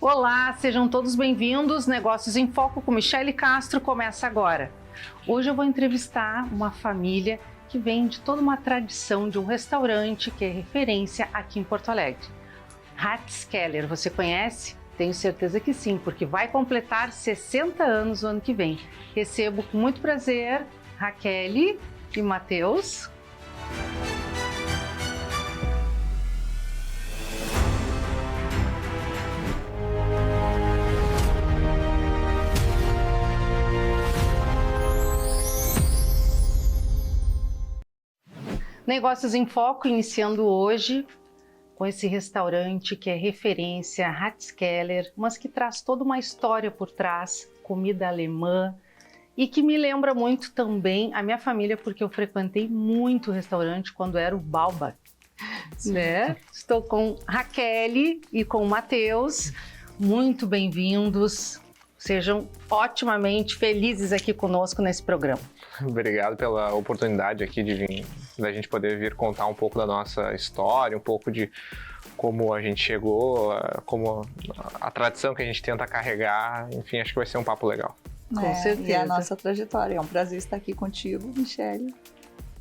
Olá, sejam todos bem-vindos. Negócios em Foco com Michele Castro começa agora. Hoje eu vou entrevistar uma família que vem de toda uma tradição de um restaurante que é referência aqui em Porto Alegre. Rathskeller, você conhece? Tenho certeza que sim, porque vai completar 60 anos no ano que vem. Recebo com muito prazer Raquel e Matheus. Negócios em Foco, iniciando hoje com esse restaurante que é referência, Rathskeller, mas que traz toda uma história por trás, comida alemã, e que me lembra muito também a minha família, porque eu frequentei muito o restaurante quando era o Baubach, né? Estou com Raquel e com o Matheus, muito bem-vindos, sejam otimamente felizes aqui conosco nesse programa. Obrigado pela oportunidade aqui de vir, da gente poder vir contar um pouco da nossa história, um pouco de como a gente chegou, como a tradição que a gente tenta carregar, enfim, acho que vai ser um papo legal. Com certeza. E a nossa trajetória. É um prazer estar aqui contigo, Michele.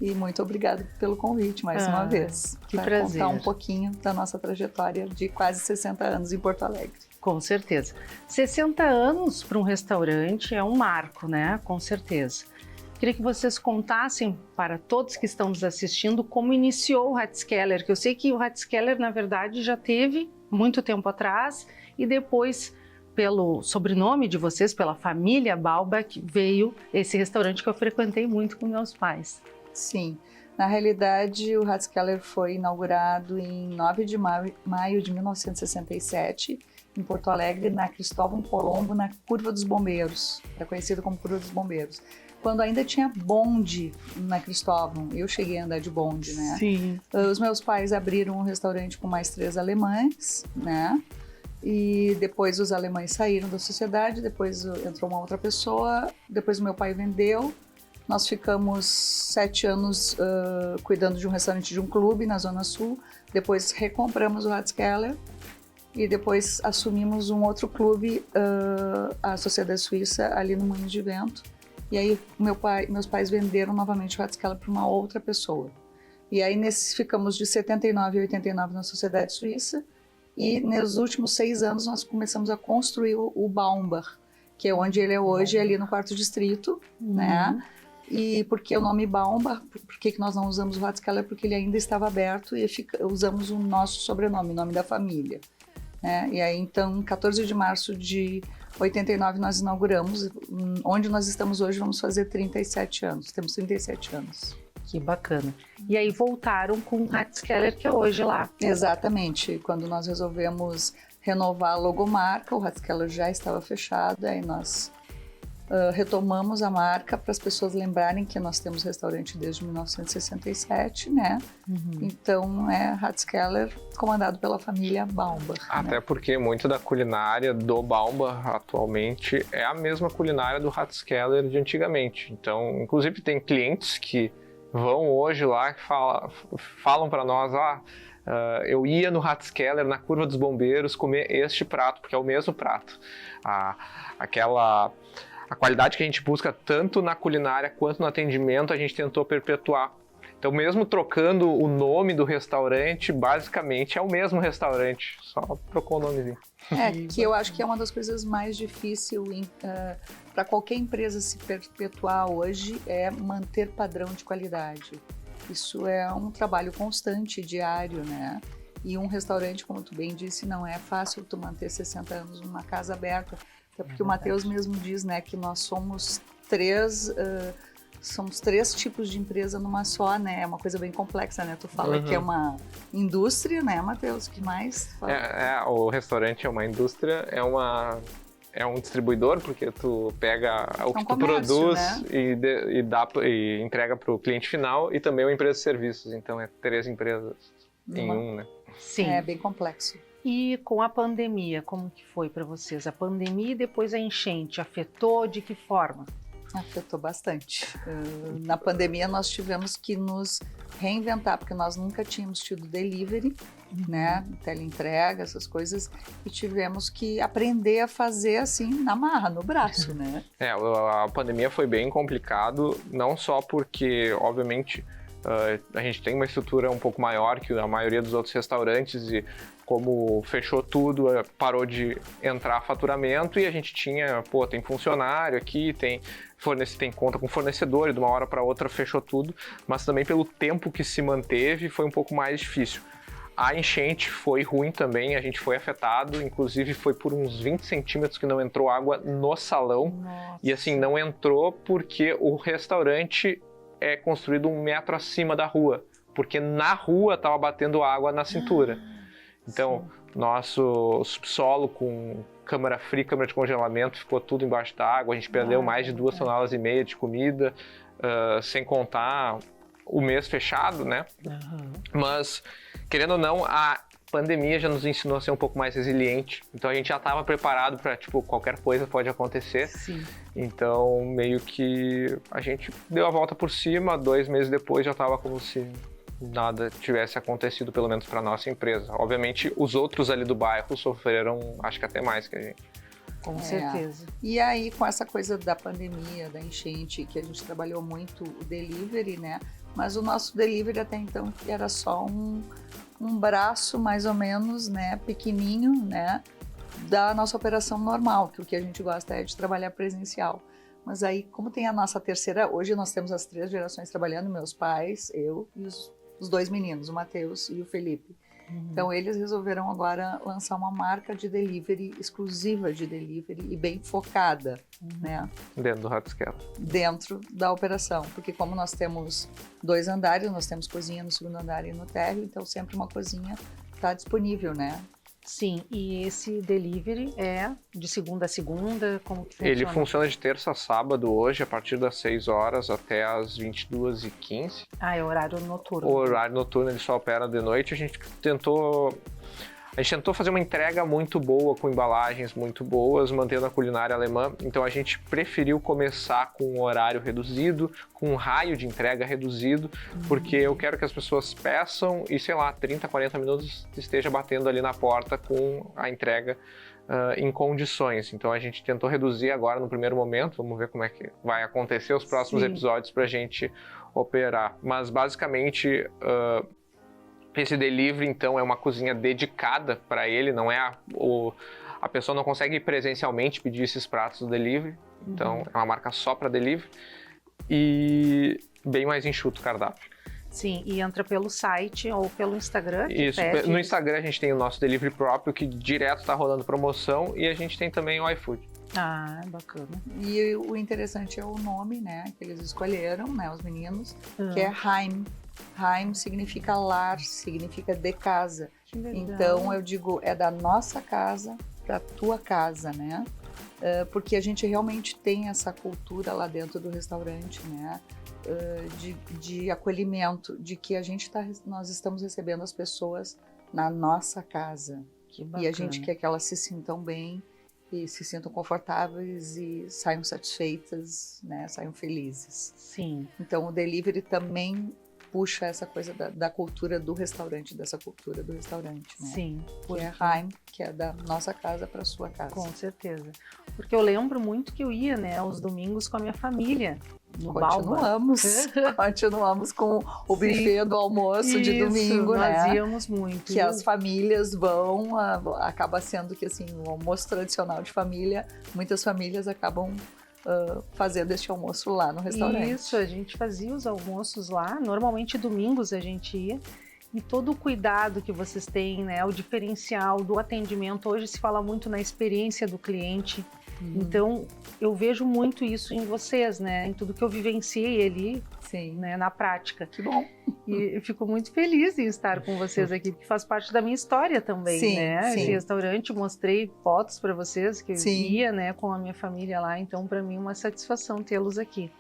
E muito obrigada pelo convite mais uma vez. Que prazer. Contar um pouquinho da nossa trajetória de quase 60 anos em Porto Alegre. Com certeza. 60 anos para um restaurante é um marco, né? Com certeza. Queria que vocês contassem para todos que estão nos assistindo como iniciou o Rathskeller, que eu sei que o Rathskeller, na verdade, já teve muito tempo atrás e depois, pelo sobrenome de vocês, pela família Baubach, veio esse restaurante que eu frequentei muito com meus pais. Sim, na realidade o Rathskeller foi inaugurado em 9 de maio de 1967, em Porto Alegre, na Cristóvão Colombo, na Curva dos Bombeiros, é conhecido como Curva dos Bombeiros. Quando ainda tinha bonde na Cristóvão, eu cheguei a andar de bonde, né? Sim. Os meus pais abriram um restaurante com mais 3 alemães, né? E depois os alemães saíram da sociedade, depois entrou uma outra pessoa, depois o meu pai vendeu. Nós ficamos 7 anos cuidando de um restaurante de um clube na Zona Sul, depois recompramos o Rathskeller e depois assumimos um outro clube, a Sociedade Suíça, ali no Moinhos de Vento. E aí meus pais venderam novamente o Rathskeller para uma outra pessoa. E aí ficamos de 79 a 89 na Sociedade Suíça e nos últimos 6 anos nós começamos a construir o Baumbach, que é onde ele é hoje, ali no 4º distrito, né? E por que o nome Baumbach? Por que nós não usamos o Rathskeller? Porque ele ainda estava aberto e usamos o nosso sobrenome, o nome da família. Né? E aí então, 14 de março de 89 nós inauguramos, onde nós estamos hoje vamos fazer 37 anos, temos 37 anos. Que bacana. E aí voltaram com o Rathskeller, que é hoje lá. Exatamente, quando nós resolvemos renovar a logomarca, o Rathskeller já estava fechado, aí nós retomamos a marca para as pessoas lembrarem que nós temos restaurante desde 1967, né? Então é Rathskeller comandado pela família Baumbach. Até né? porque muito da culinária do Baumbach atualmente é a mesma culinária do Rathskeller de antigamente. Então, inclusive tem clientes que vão hoje lá que falam para nós, eu ia no Rathskeller, na Curva dos Bombeiros, comer este prato, porque é o mesmo prato. A qualidade que a gente busca tanto na culinária quanto no atendimento, a gente tentou perpetuar. Então, mesmo trocando o nome do restaurante, basicamente é o mesmo restaurante, só trocou o nomezinho. Que eu acho que é uma das coisas mais difíceis para qualquer empresa se perpetuar hoje, é manter padrão de qualidade. Isso é um trabalho constante, diário, né? E um restaurante, como tu bem disse, não é fácil tu manter 60 anos numa casa aberta. Até porque o Matheus mesmo diz, né, que nós somos três tipos de empresa numa só, né? É uma coisa bem complexa, né? Tu fala que é uma indústria, né, Matheus? Que mais? O restaurante é uma indústria, é um distribuidor, porque tu pega o que tu produz, né? e entrega para o cliente final, e também uma empresa de serviços. Então é 3 empresas em um, né? Sim. É bem complexo. E com a pandemia, como que foi para vocês? A pandemia e depois a enchente afetou de que forma? Afetou bastante. Na pandemia nós tivemos que nos reinventar, porque nós nunca tínhamos tido delivery, né, teleentrega, essas coisas, e tivemos que aprender a fazer assim, na marra, no braço, né? A pandemia foi bem complicado, não só porque, obviamente, a gente tem uma estrutura um pouco maior que a maioria dos outros restaurantes e como fechou tudo, parou de entrar faturamento e a gente tem funcionário aqui, tem conta com fornecedor e de uma hora para outra fechou tudo, mas também pelo tempo que se manteve foi um pouco mais difícil. A enchente foi ruim também, a gente foi afetado, inclusive foi por uns 20 centímetros que não entrou água no salão. Nossa. E assim, não entrou porque o restaurante é construído 1 metro acima da rua, porque na rua estava batendo água na cintura. Então, nosso subsolo com câmara fria, câmara de congelamento, ficou tudo embaixo da água, a gente perdeu mais de 2,5 toneladas de comida, sem contar o mês fechado, né? Mas, querendo ou não, a pandemia já nos ensinou a ser um pouco mais resiliente, então a gente já estava preparado para, qualquer coisa pode acontecer. Sim. Então, meio que a gente deu a volta por cima, 2 meses depois já estava como se nada tivesse acontecido, pelo menos para nossa empresa. Obviamente, os outros ali do bairro sofreram, acho que até mais que a gente. Com certeza. E aí, com essa coisa da pandemia, da enchente, que a gente trabalhou muito o delivery, né? Mas o nosso delivery até então era só um braço, mais ou menos, né? Pequenininho, né? Da nossa operação normal, que o que a gente gosta é de trabalhar presencial. Mas aí, como tem a nossa terceira, hoje nós temos as 3 gerações trabalhando, meus pais, eu e os 2 meninos, o Matheus e o Felipe. Então eles resolveram agora lançar uma marca de delivery, exclusiva de delivery e bem focada, né? Dentro do Ratskeller. Dentro da operação, porque como nós temos 2 andares, nós temos cozinha no 2º andar e no térreo, então sempre uma cozinha está disponível, né? Sim, e esse delivery é de segunda a segunda, como que funciona? Ele funciona de terça a sábado hoje, a partir das 6 horas até as 22h15. Ah, é horário noturno. O horário noturno ele só opera de noite. A gente tentou fazer uma entrega muito boa, com embalagens muito boas, mantendo a culinária alemã. Então a gente preferiu começar com um horário reduzido, com um raio de entrega reduzido, porque eu quero que as pessoas peçam e, 30, 40 minutos esteja batendo ali na porta com a entrega em condições. Então a gente tentou reduzir agora no primeiro momento, vamos ver como é que vai acontecer os próximos episódios para a gente operar. Mas basicamente esse delivery, então, é uma cozinha dedicada para ele, não é a pessoa não consegue presencialmente pedir esses pratos do delivery, então é uma marca só para delivery e bem mais enxuto o cardápio. Sim, e entra pelo site ou pelo Instagram? Isso, no Instagram a gente tem o nosso delivery próprio, que direto está rolando promoção, e a gente tem também o iFood. Ah, bacana. E o interessante é o nome, né, que eles escolheram, né, os meninos, que é Heim. Heim significa lar, significa de casa. Que legal. Então eu digo, é da nossa casa para tua casa, né? Porque a gente realmente tem essa cultura lá dentro do restaurante, né? De acolhimento, de que nós estamos recebendo as pessoas na nossa casa. Que bacana. E a gente quer que elas se sintam bem e se sintam confortáveis e saiam satisfeitas, né? Saiam felizes. Sim. Então o delivery também puxa essa coisa da cultura do restaurante, dessa cultura do restaurante, né? Sim. Que é Heim, que é da nossa casa para sua casa. Com certeza. Porque eu lembro muito que eu ia, né, aos domingos com a minha família. No Continuamos com o buffet do almoço de domingo, nós né? íamos muito. Que as famílias vão, acaba sendo que assim, o almoço tradicional de família, muitas famílias acabam fazendo este almoço lá no restaurante. Isso, a gente fazia os almoços lá, normalmente domingos a gente ia, e todo o cuidado que vocês têm, né, o diferencial do atendimento, hoje se fala muito na experiência do cliente, então eu vejo muito isso em vocês, né, em tudo que eu vivenciei ali, né, na prática. Que bom! E eu fico muito feliz em estar com vocês aqui, porque faz parte da minha história também, né? Esse restaurante, mostrei fotos para vocês que eu ia, né, com a minha família lá, então para mim é uma satisfação tê-los aqui.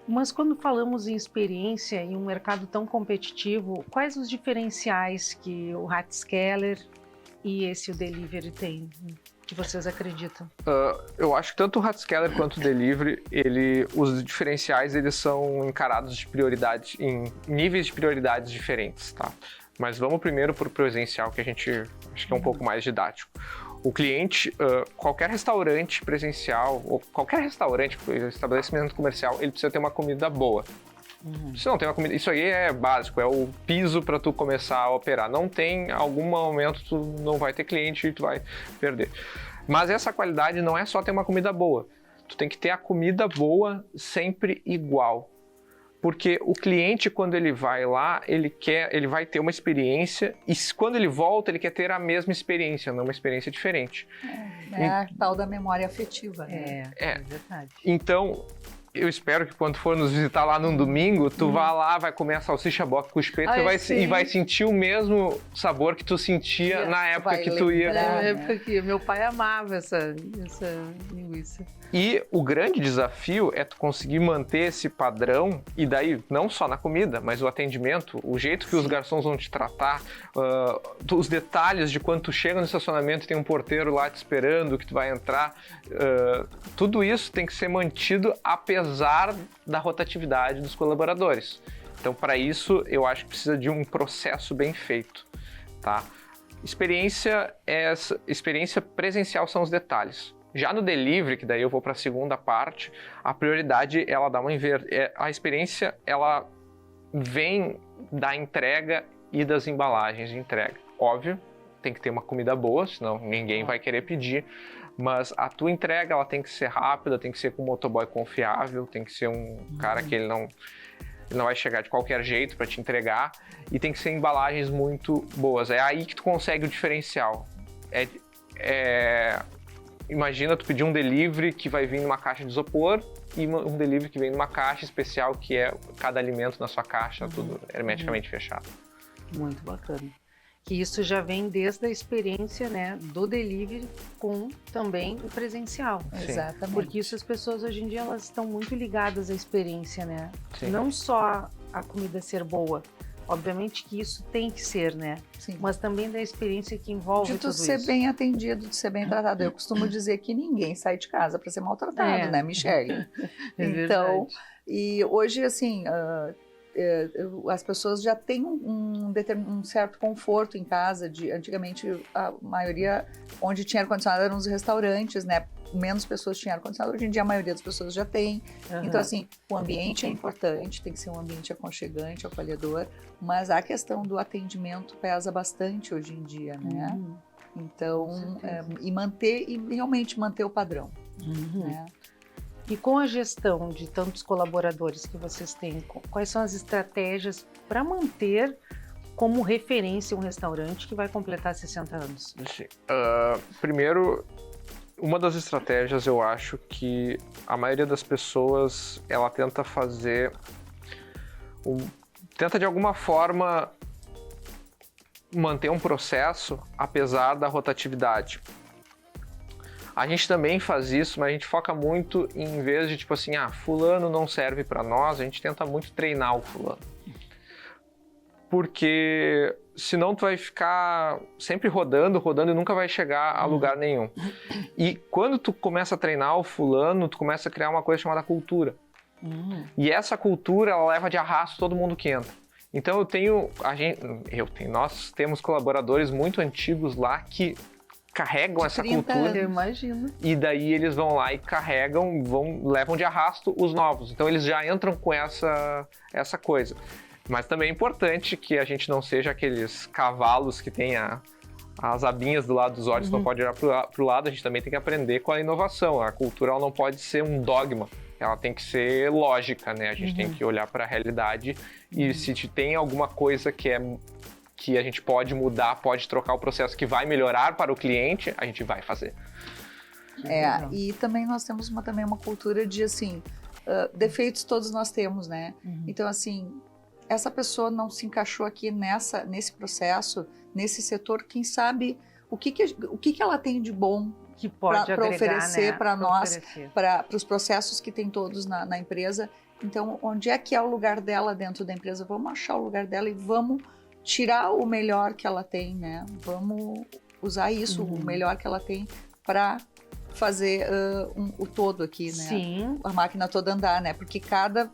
Mas quando falamos em experiência em um mercado tão competitivo, quais os diferenciais que o Ratskeller e o delivery têm? que vocês acreditam? Eu acho que tanto o Rathskeller quanto o Delivery, os diferenciais eles são encarados de prioridade, em níveis de prioridades diferentes, tá? Mas vamos primeiro para o presencial, que a gente acho que é um pouco mais didático. O cliente, qualquer restaurante presencial, ou qualquer restaurante, estabelecimento comercial, ele precisa ter uma comida boa. Se não tem uma comida, isso aí é básico, é o piso para tu começar a operar. Não tem, em algum momento tu não vai ter cliente e tu vai perder. Mas essa qualidade não é só ter uma comida boa. Tu tem que ter a comida boa sempre igual. Porque o cliente, quando ele vai lá, ele vai ter uma experiência e quando ele volta, ele quer ter a mesma experiência, não uma experiência diferente. É a tal da memória afetiva, né? É verdade. Então, eu espero que quando for nos visitar lá num domingo, tu vá lá, vai comer a salsicha boca com espeto e vai sentir o mesmo sabor que tu sentia na época que tu ia. Na época que meu pai amava essa linguiça. E o grande desafio é tu conseguir manter esse padrão, e daí não só na comida, mas o atendimento, o jeito que os garçons vão te tratar, os detalhes de quando tu chega no estacionamento e tem um porteiro lá te esperando que tu vai entrar, tudo isso tem que ser mantido apesar da rotatividade dos colaboradores. Então, para isso, eu acho que precisa de um processo bem feito, tá? Experiência presencial são os detalhes. Já no delivery, que daí eu vou para a segunda parte, a prioridade ela dá a experiência ela vem da entrega e das embalagens de entrega. Óbvio, tem que ter uma comida boa, senão ninguém vai querer pedir, mas a tua entrega ela tem que ser rápida, tem que ser com um motoboy confiável, tem que ser um cara que ele não vai chegar de qualquer jeito para te entregar, e tem que ser embalagens muito boas. É aí que tu consegue o diferencial. Imagina tu pedir um delivery que vai vir numa caixa de isopor e um delivery que vem numa caixa especial, que é cada alimento na sua caixa, tudo hermeticamente fechado. Muito bacana. Que isso já vem desde a experiência, né, do delivery com também o presencial. Sim. Exatamente. Porque isso as pessoas hoje em dia elas estão muito ligadas à experiência, né? Sim. Não só a comida ser boa, obviamente que isso tem que ser, né? Sim. Mas também da experiência que envolve De tu tudo ser isso. bem atendido, de ser bem tratado. Eu costumo dizer que ninguém sai de casa para ser maltratado, né, Michele? Então, e hoje, assim, as pessoas já têm um certo conforto em casa. Antigamente, a maioria, onde tinha ar-condicionado eram os restaurantes, né? Menos pessoas tinham ar-condicionado, hoje em dia a maioria das pessoas já tem. Então, assim, o ambiente é importante, tem que ser um ambiente aconchegante, acolhedor, mas a questão do atendimento pesa bastante hoje em dia, né? Então, e realmente manter o padrão, né? E com a gestão de tantos colaboradores que vocês têm, quais são as estratégias para manter como referência um restaurante que vai completar 60 anos? Primeiro, uma das estratégias, eu acho que a maioria das pessoas, ela tenta tenta de alguma forma manter um processo apesar da rotatividade. A gente também faz isso, mas a gente foca muito em vez de tipo assim, fulano não serve para nós, a gente tenta muito treinar o fulano. Porque senão tu vai ficar sempre rodando e nunca vai chegar a lugar nenhum. E quando tu começa a treinar o fulano, tu começa a criar uma coisa chamada cultura. E essa cultura, ela leva de arrasto todo mundo que entra. Então nós temos colaboradores muito antigos lá que carregam essa cultura. Eu imagino. E daí eles vão lá e carregam, levam de arrasto os novos. Então eles já entram com essa coisa. Mas também é importante que a gente não seja aqueles cavalos que tem as abinhas do lado dos olhos, não pode olhar para o lado. A gente também tem que aprender com a inovação. A cultura ela não pode ser um dogma, ela tem que ser lógica, né? A gente tem que olhar para a realidade e se tem alguma coisa que a gente pode mudar, pode trocar o processo que vai melhorar para o cliente, a gente vai fazer. E também nós temos também uma cultura de, assim, defeitos todos nós temos, né? Então, assim, essa pessoa não se encaixou aqui nesse processo, nesse setor, quem sabe o que ela tem de bom que pode para oferecer, né? Para nós, para os processos que tem todos na empresa. Então, onde é que é o lugar dela dentro da empresa? Vamos achar o lugar dela e vamos tirar o melhor que ela tem, né? Vamos usar isso, o melhor que ela tem, para fazer o todo aqui, né? Sim. A máquina toda andar, né? Porque cada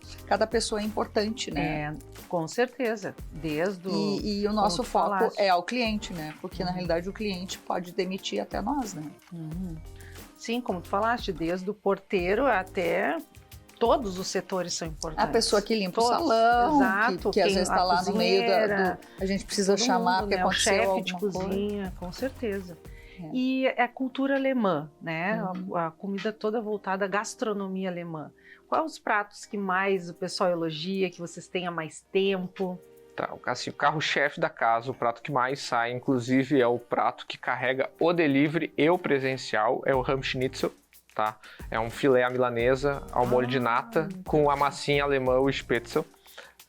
pessoa é importante, né? Com certeza. Desde e o nosso foco falaste. é ao cliente, né? Porque na realidade o cliente pode demitir até nós, né? Sim, como tu falaste, desde o porteiro até todos os setores são importantes. A pessoa que limpa Todos. o salão, Exato, que às vezes está lá no meio a gente precisa chamar porque aconteceu o chefe alguma de coisa. cozinha, com certeza. E é a cultura alemã, né? A comida toda voltada à gastronomia alemã. Quais os pratos que mais o pessoal elogia, que vocês têm há mais tempo? Tá, assim, o carro-chefe da casa, o prato que mais sai, inclusive, é o prato que carrega o delivery e o presencial, é o Rammschnitzel, tá? É um filé à milanesa ao molho de nata com a massinha alemã, o Spätzle,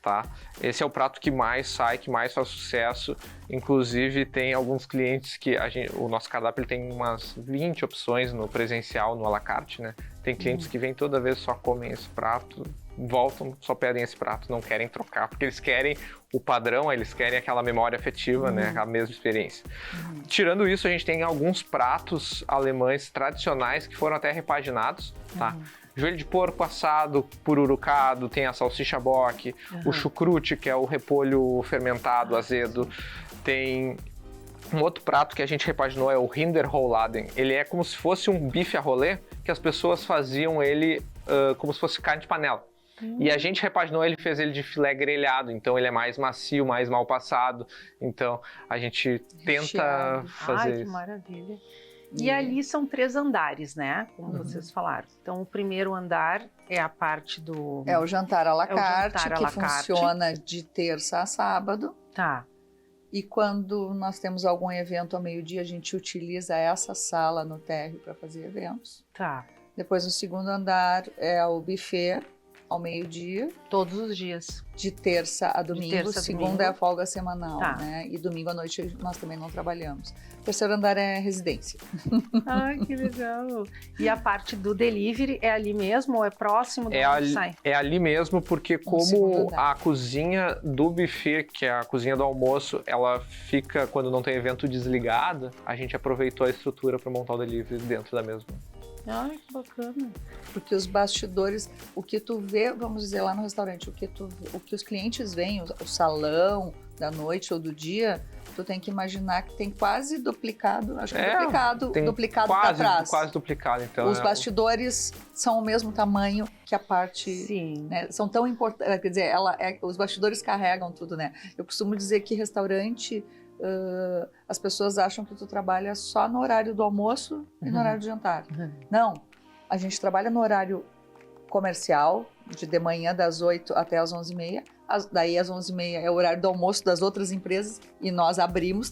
tá? Esse é o prato que mais sai, que mais faz sucesso. Inclusive, tem alguns clientes que o nosso cardápio ele tem umas 20 opções no presencial, no à la carte, né? Tem clientes que vêm toda vez só comem esse prato, voltam, só pedem esse prato, não querem trocar, porque eles querem o padrão, eles querem aquela memória afetiva, né? A mesma experiência. Tirando isso, a gente tem alguns pratos alemães tradicionais que foram até repaginados, tá? Joelho de porco assado, pururucado, tem a salsicha bock, o chucrute, que é o repolho fermentado, azedo. Tem um outro prato que a gente repaginou, é o Rinderrouladen. Ele é como se fosse um bife a rolê, que as pessoas faziam ele como se fosse carne de panela. E a gente repaginou ele, fez ele de filé grelhado, então ele é mais macio, mais mal passado. Então a gente tenta fazer que isso. maravilha. E ali são 3 andares, né? Como vocês falaram. Então, o primeiro andar é a parte do... É o jantar à la carte, jantar à que la carte. funciona de terça a sábado. Tá. E quando nós temos algum evento ao meio-dia, a gente utiliza essa sala no térreo para fazer eventos. Tá. Depois, no segundo andar, é o buffet ao meio-dia. Todos os dias. De terça a domingo. terça a Segunda domingo. é a folga semanal, Tá. né? E domingo à noite nós também não trabalhamos. O terceiro andar é residência. Ai, que legal. E a parte do delivery é ali mesmo ou é próximo do onde sai? É ali mesmo, porque como segundo andar. a cozinha do buffet, que é a cozinha do almoço, ela fica, quando não tem evento, desligada, a gente aproveitou a estrutura para montar o delivery dentro da mesma. Ai, que bacana. Porque os bastidores, o que tu vê, vamos dizer, lá no restaurante, o que os clientes veem, o salão da noite ou do dia, tu tem que imaginar que tem quase duplicado, acho que duplicado para trás. Quase duplicado, então. Os bastidores são o mesmo tamanho que a parte, Sim. né, são tão importantes, quer dizer, os bastidores carregam tudo, né? Eu costumo dizer que restaurante, as pessoas acham que tu trabalha só no horário do almoço e no horário do jantar. Não, a gente trabalha no horário comercial, de manhã das 8 até as 11h30, daí às 11h30 é o horário do almoço das outras empresas e nós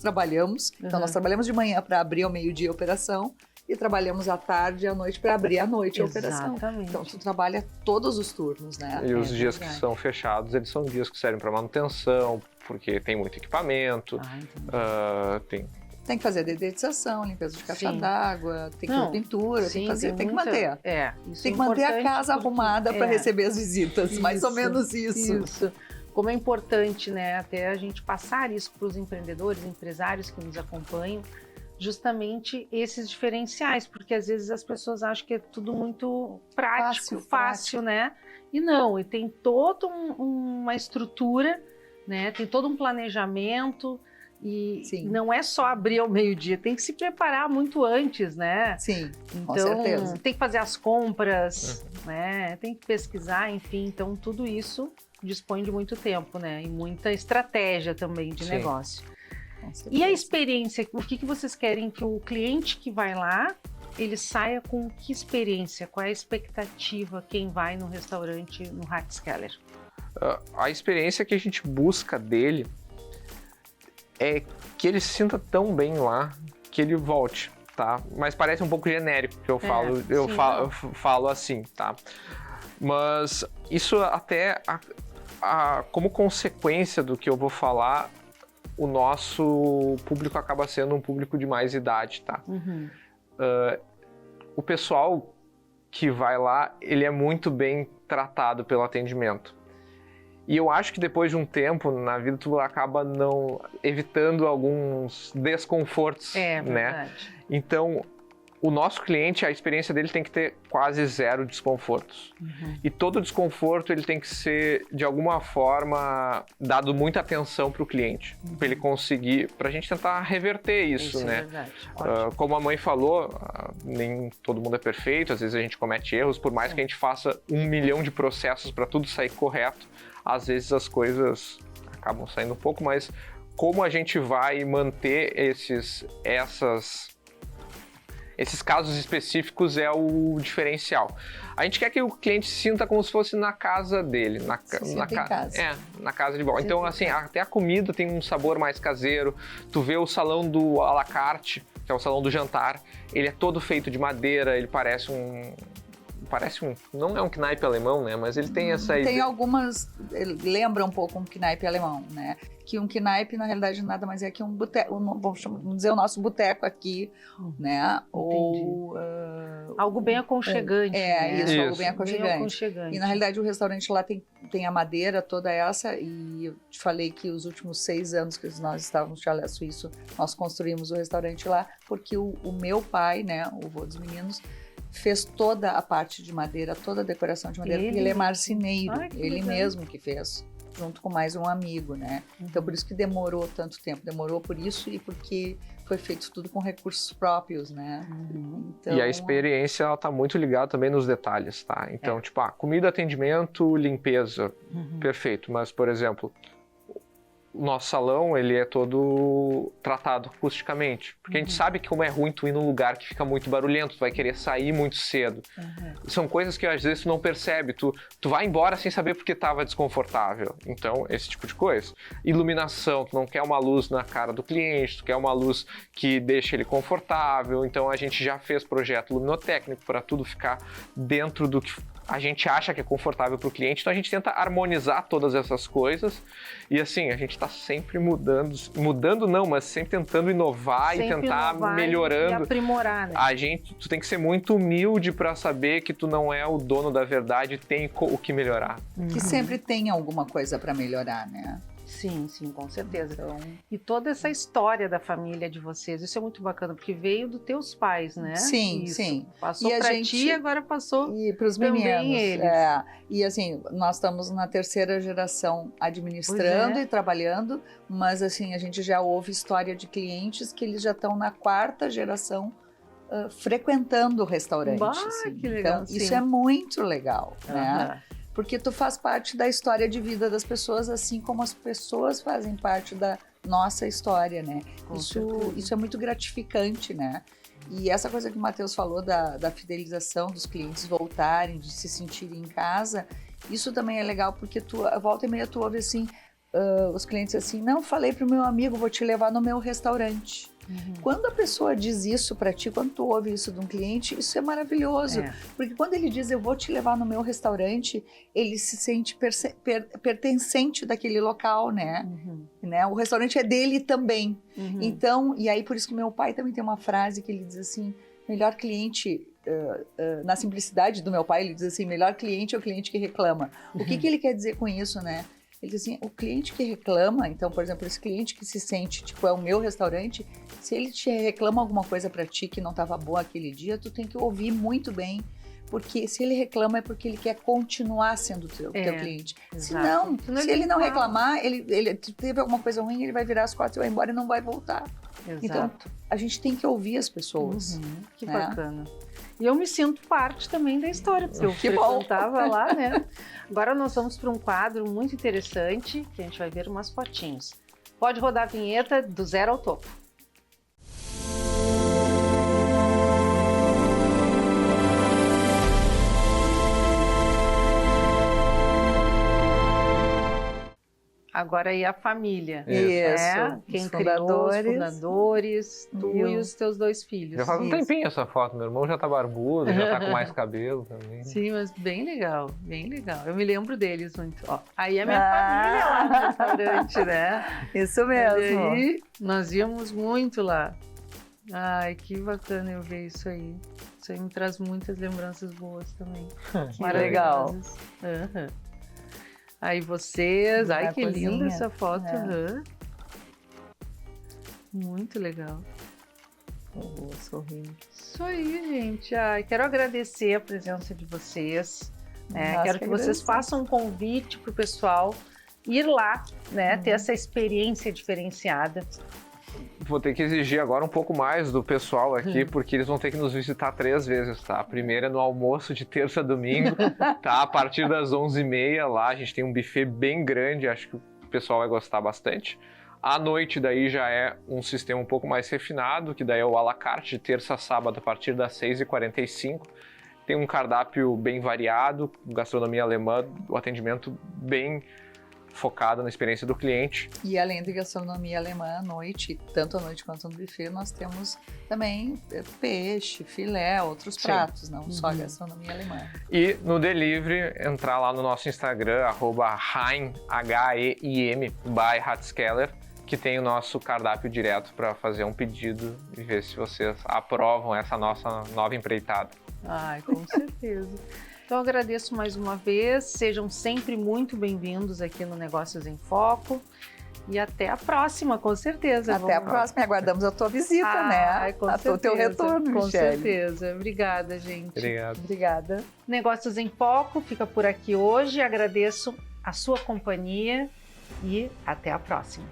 trabalhamos, então nós trabalhamos de manhã para abrir ao meio-dia a operação e trabalhamos à tarde e à noite para abrir à noite a operação. Então tu trabalha todos os turnos, né? E os dias que são fechados, eles são dias que servem para manutenção, porque tem muito equipamento, tem que fazer dedetização, limpeza de caixa d'água, tem que ter pintura, tem que manter. Isso tem que manter a casa arrumada para receber as visitas, mais ou menos isso. Como é importante, né, até a gente passar isso para os empreendedores, empresários que nos acompanham, justamente esses diferenciais, porque às vezes as pessoas acham que é tudo muito prático, fácil, né? E não, e tem toda uma estrutura, né? Tem todo um planejamento. E não é só abrir ao meio-dia, tem que se preparar muito antes, né? Sim, então, com certeza. Tem que fazer as compras, né? Tem que pesquisar, enfim. Então, tudo isso dispõe de muito tempo, né? E muita estratégia também de negócio. E a experiência, o que vocês querem que o cliente que vai lá, ele saia com que experiência? Qual é a expectativa quem vai no restaurante no Rathskeller? A experiência que a gente busca dele é que ele se sinta tão bem lá que ele volte, tá? Mas parece um pouco genérico que eu falo assim, tá? Mas isso até como consequência do que eu vou falar, o nosso público acaba sendo um público de mais idade, tá? O pessoal que vai lá, ele é muito bem tratado pelo atendimento. E eu acho que depois de um tempo na vida tu acaba evitando alguns desconfortos, né? Verdade. Então, o nosso cliente, a experiência dele tem que ter quase zero desconfortos. E todo desconforto ele tem que ser, de alguma forma, dado muita atenção para o cliente, para ele conseguir, para a gente tentar reverter isso, né? É verdade. Como a mãe falou, nem todo mundo é perfeito, às vezes a gente comete erros, por mais que a gente faça 1 milhão de processos para tudo sair correto, às vezes as coisas acabam saindo um pouco, mas como a gente vai manter esses casos específicos é o diferencial. A gente quer que o cliente se sinta como se fosse na casa dele, na casa. Na casa de volta. Então, assim, até a comida tem um sabor mais caseiro. Tu vê o salão do à la carte, que é o salão do jantar, ele é todo feito de madeira, ele parece um... não é um knipe alemão, né? Mas ele tem essa ideia. Tem algumas, lembra um pouco um knipe alemão, né? Que um knipe, na realidade, nada mais é que um boteco, vamos dizer, o nosso boteco aqui, né? Ou... algo bem aconchegante. Né? Isso, algo bem aconchegante. E, na realidade, o restaurante lá tem a madeira toda essa, e eu te falei que os últimos 6 anos que nós estávamos no Chalé Suíço, nós construímos o restaurante lá, porque o meu pai, né, o vô dos meninos, fez toda a parte de madeira, toda a decoração de madeira, porque ele é marceneiro, ele mesmo que fez, junto com mais um amigo, né? Então, por isso que demorou tanto tempo, demorou por isso e porque foi feito tudo com recursos próprios, né? Então, e a experiência, ela tá muito ligada também nos detalhes, tá? Então, tipo, comida, atendimento, limpeza, perfeito, mas, por exemplo, o nosso salão, ele é todo tratado acusticamente. Porque a gente sabe que como é ruim tu ir num lugar que fica muito barulhento, tu vai querer sair muito cedo. São coisas que às vezes tu não percebe, tu vai embora sem saber porque estava desconfortável. Então, esse tipo de coisa. Iluminação, tu não quer uma luz na cara do cliente, tu quer uma luz que deixe ele confortável. Então, a gente já fez projeto luminotécnico para tudo ficar dentro do que a gente acha que é confortável para o cliente, então a gente tenta harmonizar todas essas coisas e assim, a gente está sempre mudando não, mas sempre tentando inovar e tentar melhorando. E aprimorar, né? Tu tem que ser muito humilde para saber que tu não é o dono da verdade e tem o que melhorar. Que sempre tem alguma coisa para melhorar, né? Sim, com certeza. Então... E toda essa história da família de vocês, isso é muito bacana, porque veio dos teus pais, né? Sim. Passou para ti e agora passou e para os meninos. Eles. E assim, nós estamos na 3ª geração administrando e trabalhando, mas assim, a gente já ouve história de clientes que eles já estão na 4ª geração frequentando o restaurante. Assim. Que legal, então, isso é muito legal, né? Porque tu faz parte da história de vida das pessoas, assim como as pessoas fazem parte da nossa história, né? Isso é muito gratificante, né? E essa coisa que o Matheus falou da fidelização dos clientes voltarem, de se sentirem em casa, isso também é legal, porque volta e meia tu ouve assim, os clientes assim, não, falei pro meu amigo, vou te levar no meu restaurante. Quando a pessoa diz isso para ti, quando tu ouve isso de um cliente, isso é maravilhoso. Porque quando ele diz, eu vou te levar no meu restaurante, ele se sente pertencente daquele local, né? O restaurante é dele também. Então, e aí por isso que meu pai também tem uma frase que ele diz assim, melhor cliente... na simplicidade do meu pai, ele diz assim, melhor cliente é o cliente que reclama. O que ele quer dizer com isso, né? Ele diz assim, o cliente que reclama, então, por exemplo, esse cliente que se sente, tipo, é o meu restaurante, se ele te reclama alguma coisa para ti que não estava boa aquele dia, tu tem que ouvir muito bem, porque se ele reclama é porque ele quer continuar sendo teu cliente. Exato. Se ele não reclamar, ele teve alguma coisa ruim, ele vai virar as costas e vai embora e não vai voltar. Exato. Então, a gente tem que ouvir as pessoas. Que bacana. E eu me sinto parte também da história, porque eu frequentava lá, né? Agora nós vamos para um quadro muito interessante, que a gente vai ver umas fotinhos. Pode rodar a vinheta do 0 ao topo. Agora aí a família. Isso. Quem criou, os fundadores, tu e os teus 2 filhos. Já faz um tempinho essa foto, meu irmão já tá barbudo, já tá com mais cabelo também. Sim, mas bem legal, bem legal. Eu me lembro deles muito. Ó, aí a minha família lá no restaurante, né? Isso mesmo. E aí, nós íamos muito lá. Ai, que bacana eu ver isso aí. Isso aí me traz muitas lembranças boas também. Que legal. Aí vocês, ai que cozinha. linda essa foto. Muito legal. Vou sorrir. Isso aí, gente. Quero agradecer a presença de vocês. Quero que vocês façam um convite para o pessoal ir lá, né, ter essa experiência diferenciada. Vou ter que exigir agora um pouco mais do pessoal aqui, porque eles vão ter que nos visitar 3 vezes, tá? A primeira é no almoço de terça a domingo, tá? A partir das 11h30 lá, a gente tem um buffet bem grande, acho que o pessoal vai gostar bastante. À noite daí já é um sistema um pouco mais refinado, que daí é o à la carte de terça a sábado a partir das 6h45. Tem um cardápio bem variado, gastronomia alemã, o atendimento bem focado na experiência do cliente. E além de gastronomia alemã à noite, tanto à noite quanto no buffet, nós temos também peixe, filé, outros pratos, não só a gastronomia alemã. E no delivery, entrar lá no nosso Instagram, @Heim, H-E-I-M, by Rathskeller, que tem o nosso cardápio direto para fazer um pedido e ver se vocês aprovam essa nossa nova empreitada. Com certeza. Então, agradeço mais uma vez. Sejam sempre muito bem-vindos aqui no Negócios em Foco. E até a próxima, com certeza. Até a próxima. E aguardamos a tua visita, né? O teu retorno, com Michele. certeza. Obrigada, gente. Obrigado. Obrigada. Negócios em Foco fica por aqui hoje. Agradeço a sua companhia e até a próxima.